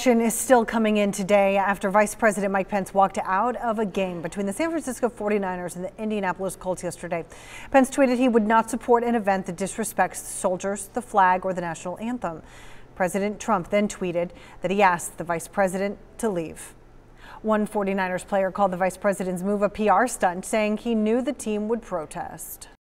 reaction is still coming in today after Vice President Mike Pence walked out of a game between the San Francisco 49ers and the Indianapolis Colts yesterday. Pence tweeted he would not support an event that disrespects the soldiers, the flag, or the national anthem. President Trump then tweeted that he asked the vice president to leave. One 49ers player called the vice president's move a PR stunt, saying he knew the team would protest.